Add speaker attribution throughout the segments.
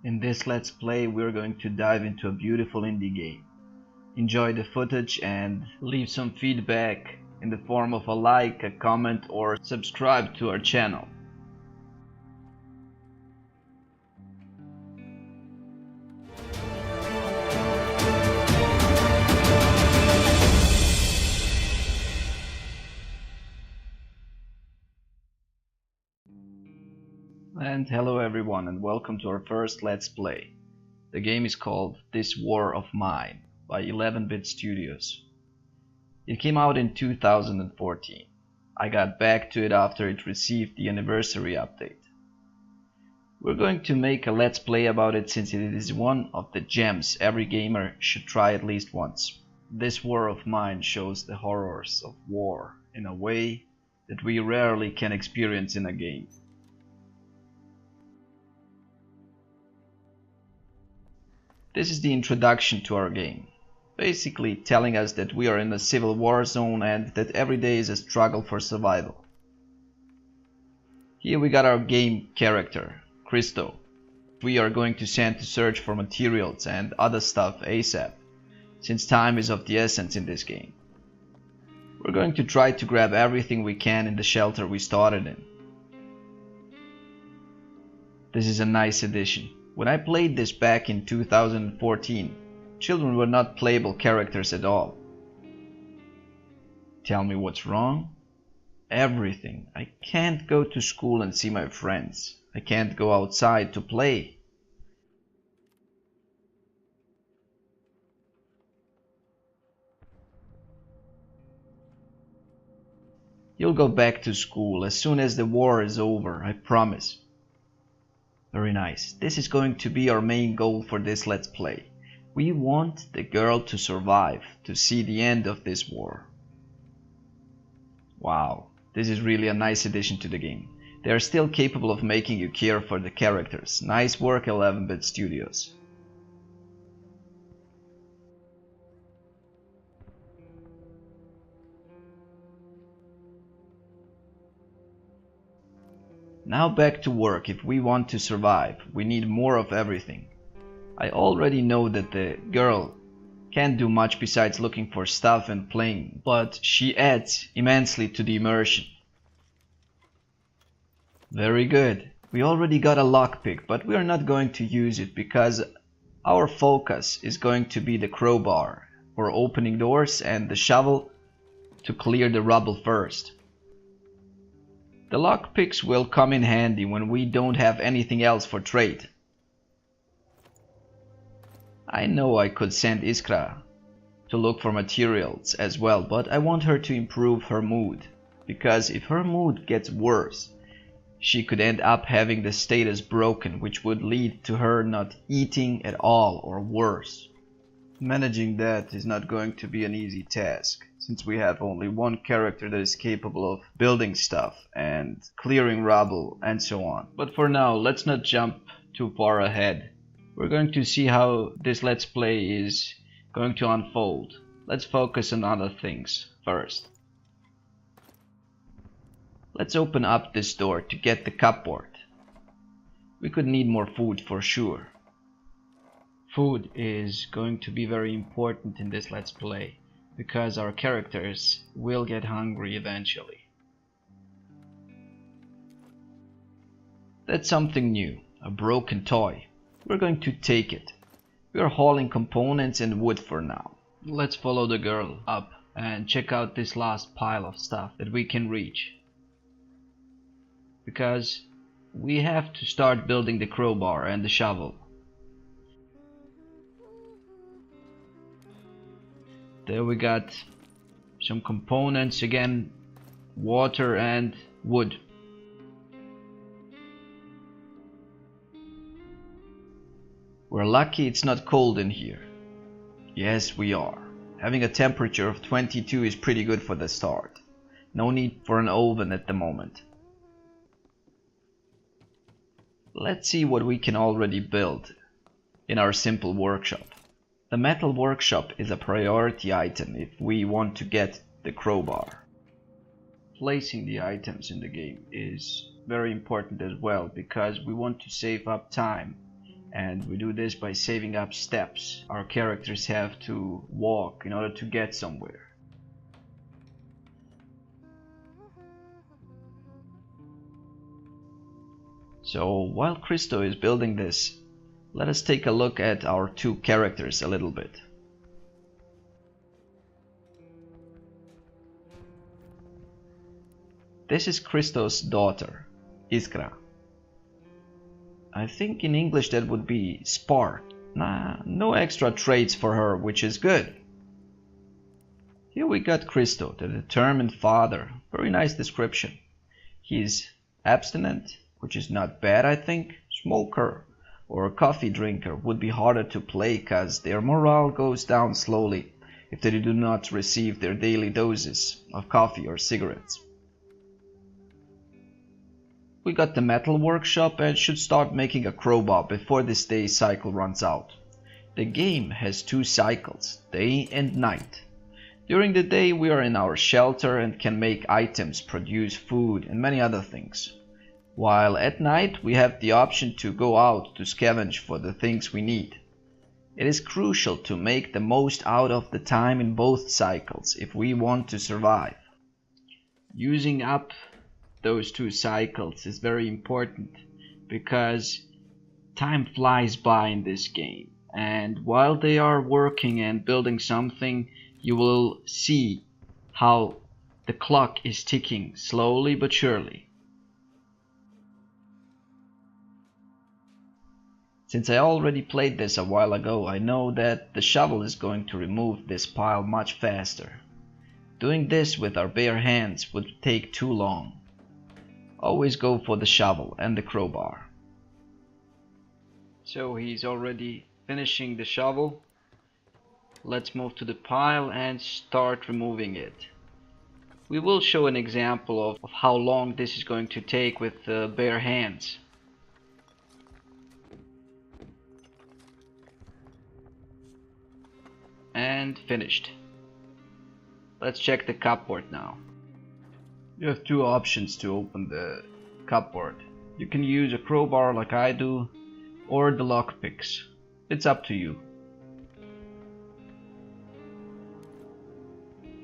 Speaker 1: In this Let's Play, we're going to dive into a beautiful indie game. Enjoy the footage and leave some feedback in the form of a like, a comment, or subscribe to our channel. And hello everyone, and welcome to our first Let's Play. The game is called This War of Mine by 11-Bit Studios. It came out in 2014. I got back to it after it received the anniversary update. We're going to make a Let's Play about it since it is one of the gems every gamer should try at least once. This War of Mine shows the horrors of war in a way that we rarely can experience in a game. This is the introduction to our game, basically telling us that we are in a civil war zone and that every day is a struggle for survival. Here we got our game character, Christo. We are going to send to search for materials and other stuff ASAP, since time is of the essence in this game. We're going to try to grab everything we can in the shelter we started in. This is a nice addition. When I played this back in 2014, children were not playable characters at all. Tell me what's wrong? Everything. I can't go to school and see my friends. I can't go outside to play. You'll go back to school as soon as the war is over, I promise. Very nice. This is going to be our main goal for this Let's Play. We want the girl to survive, to see the end of this war. Wow, this is really a nice addition to the game. They are still capable of making you care for the characters. Nice work, 11-Bit Studios. Now back to work. If we want to survive, we need more of everything. I already know that the girl can't do much besides looking for stuff and playing, but she adds immensely to the immersion. Very good. We already got a lockpick, but we are not going to use it because our focus is going to be the crowbar for opening doors and the shovel to clear the rubble first. The lockpicks will come in handy when we don't have anything else for trade. I know I could send Iskra to look for materials as well, but I want her to improve her mood, because if her mood gets worse, she could end up having the status broken, which would lead to her not eating at all or worse. Managing that is not going to be an easy task, since we have only one character that is capable of building stuff and clearing rubble and so on. But for now, let's not jump too far ahead. We're going to see how this Let's Play is going to unfold. Let's focus on other things first. Let's open up this door to get the cupboard. We could need more food for sure. Food is going to be very important in this Let's Play, because our characters will get hungry eventually. That's something new, a broken toy. We're going to take it. We are hauling components and wood for now. Let's follow the girl up and check out this last pile of stuff that we can reach. Because we have to start building the crowbar and the shovel. There we got some components again, water and wood. We're lucky it's not cold in here. Yes, we are. Having a temperature of 22 is pretty good for the start. No need for an oven at the moment. Let's see what we can already build in our simple workshop. The metal workshop is a priority item if we want to get the crowbar. Placing the items in the game is very important as well, because we want to save up time And we do this by saving up steps our characters have to walk in order to get somewhere. So while Christo is building this, let us take a look at our two characters a little bit. This is Christo's daughter, Iskra. I think in English that would be Spark. Nah, no extra traits for her, which is good. Here we got Christo, the determined father. Very nice description. He's abstinent, which is not bad, I think. Smoker or a coffee drinker would be harder to play cause their morale goes down slowly if they do not receive their daily doses of coffee or cigarettes. We got the metal workshop and should start making a crowbar before this day's cycle runs out. The game has 2 cycles, day and night. During the day we are in our shelter and can make items, produce food and many other things. While at night we have the option to go out to scavenge for the things we need. It is crucial to make the most out of the time in both cycles if we want to survive. Using up those 2 cycles is very important because time flies by in this game, and while they are working and building something, you will see how the clock is ticking slowly but surely. Since I already played this a while ago, I know that the shovel is going to remove this pile much faster. Doing this with our bare hands would take too long. Always go for the shovel and the crowbar. So he's already finishing the shovel. Let's move to the pile and start removing it. We will show an example of how long this is going to take with the bare hands. And finished. Let's check the cupboard now. You have 2 options to open the cupboard. You can use a crowbar like I do, or the lockpicks. It's up to you.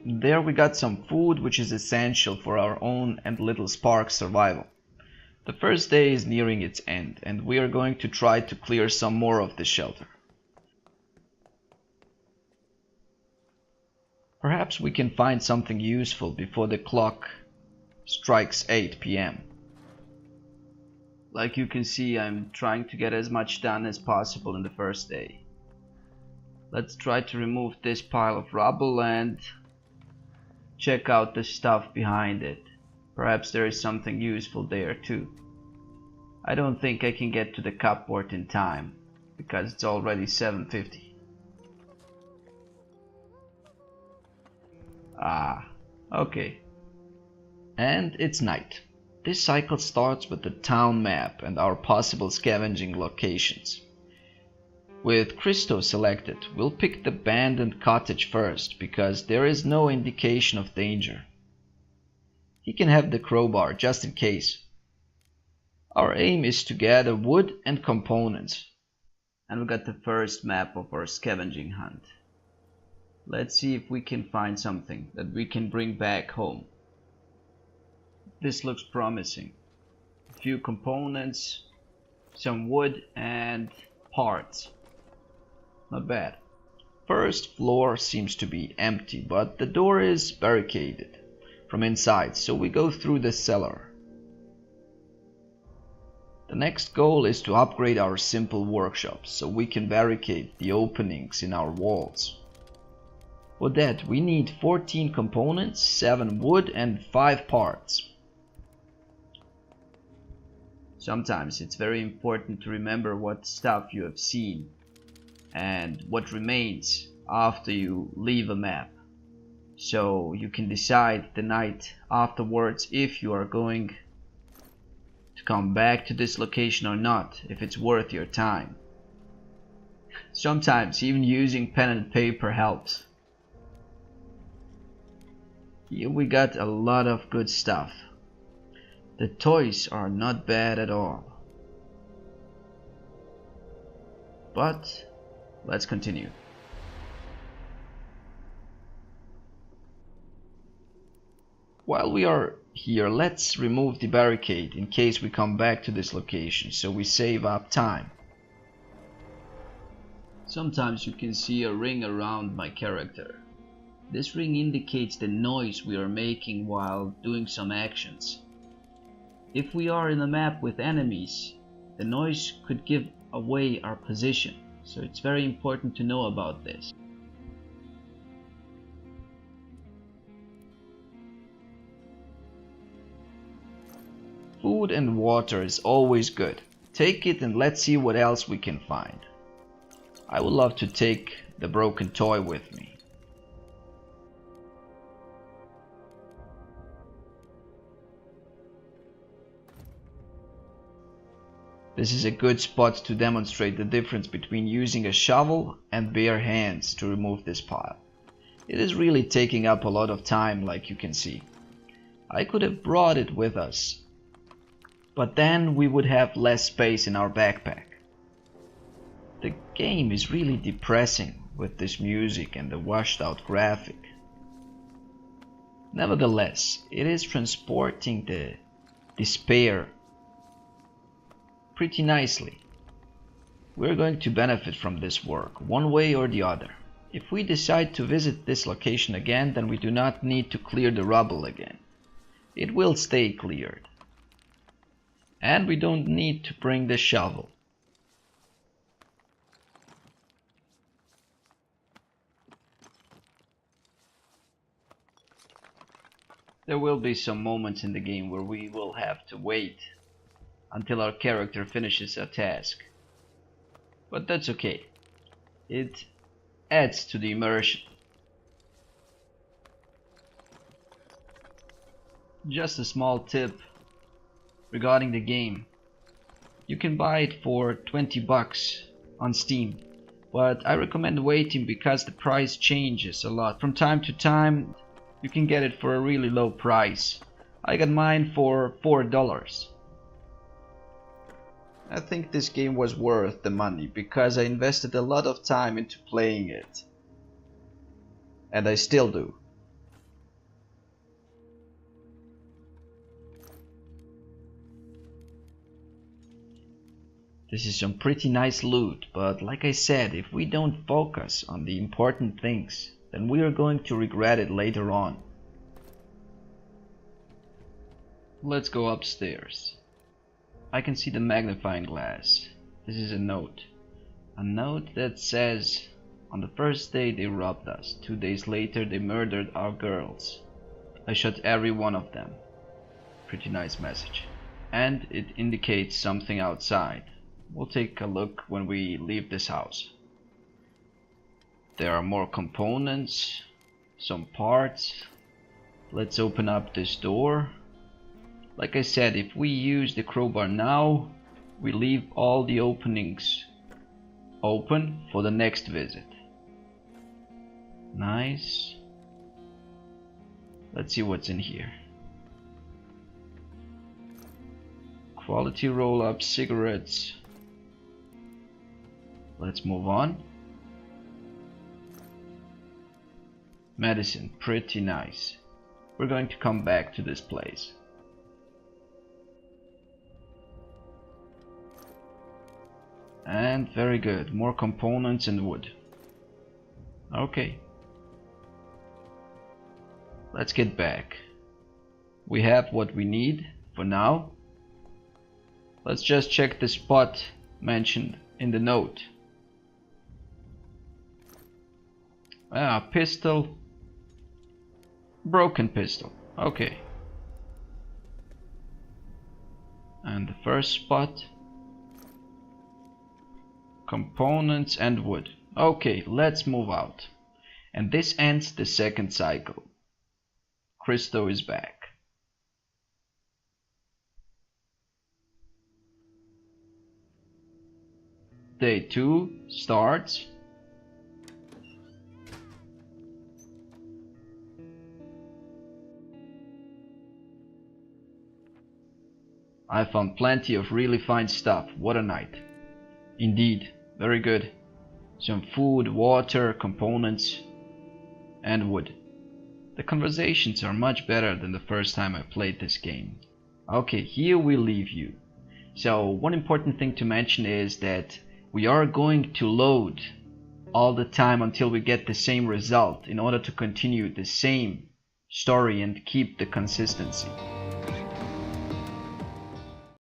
Speaker 1: There we got some food, which is essential for our own and little Spark's survival. The first day is nearing its end, and we are going to try to clear some more of the shelter. Perhaps we can find something useful before the clock strikes 8 p.m. Like you can see, I'm trying to get as much done as possible in the first day. Let's try to remove this pile of rubble and check out the stuff behind it. Perhaps there is something useful there too. I don't think I can get to the cupboard in time because it's already 7:50. Okay. And it's night. This cycle starts with the town map and our possible scavenging locations. With Christo selected, we'll pick the abandoned cottage first because there is no indication of danger. He can have the crowbar just in case. Our aim is to gather wood and components. And we got the first map of our scavenging hunt. Let's see if we can find something that we can bring back home. This looks promising. A few components, some wood and parts. Not bad. First floor seems to be empty, but the door is barricaded from inside, so we go through the cellar. The next goal is to upgrade our simple workshops so we can barricade the openings in our walls. For that we need 14 components, 7 wood and 5 parts. Sometimes it's very important to remember what stuff you have seen and what remains after you leave a map, so you can decide the night afterwards if you are going to come back to this location or not, if it's worth your time. Sometimes even using pen and paper helps. Here we got a lot of good stuff. The toys are not bad at all. but let's continue. While we are here, let's remove the barricade in case we come back to this location, so we save up time. Sometimes you can see a ring around my character. This ring indicates the noise we are making while doing some actions. If we are in a map with enemies, the noise could give away our position, so it's very important to know about this. Food and water is always good. Take it and let's see what else we can find. I would love to take the broken toy with me. This is a good spot to demonstrate the difference between using a shovel and bare hands to remove this pile. It is really taking up a lot of time, like you can see. I could have brought it with us, but then we would have less space in our backpack. The game is really depressing with this music and the washed out graphic. Nevertheless, it is transporting the despair pretty nicely. We're going to benefit from this work, one way or the other. If we decide to visit this location again, then we do not need to clear the rubble again. It will stay cleared. And we don't need to bring the shovel. There will be some moments in the game where we will have to wait until our character finishes a task. But that's okay. It adds to the immersion. Just a small tip regarding the game. You can buy it for 20 bucks on Steam, but I recommend waiting because the price changes a lot. From time to time you can get it for a really low price. I got mine for $4. I think this game was worth the money because I invested a lot of time into playing it. And I still do. This is some pretty nice loot, but like I said, if we don't focus on the important things, then we are going to regret it later on. Let's go upstairs. I can see the magnifying glass. This is a note. A note that says, on the first day they robbed us. 2 days later they murdered our girls. I shot every one of them. Pretty nice message. And it indicates something outside. We'll take a look when we leave this house. There are more components, some parts. Let's open up this door. Like I said, if we use the crowbar now, we leave all the openings open for the next visit. Nice. Let's see what's in here. Quality roll-up cigarettes. Let's move on. Medicine, pretty nice. We're going to come back to this place. And very good, more components and wood. Okay. Let's get back. We have what we need for now. Let's just check the spot mentioned in the note. Pistol. Broken pistol. Okay. And the first spot. Components and wood. Okay, let's move out. And this ends the second cycle. Christo is back. Day 2 starts. I found plenty of really fine stuff. What a night. Indeed, Very good. Some food, water, components, and wood. The conversations are much better than the first time I played this game. Okay, here we leave you. So one important thing to mention is that we are going to load all the time until we get the same result in order to continue the same story and keep the consistency.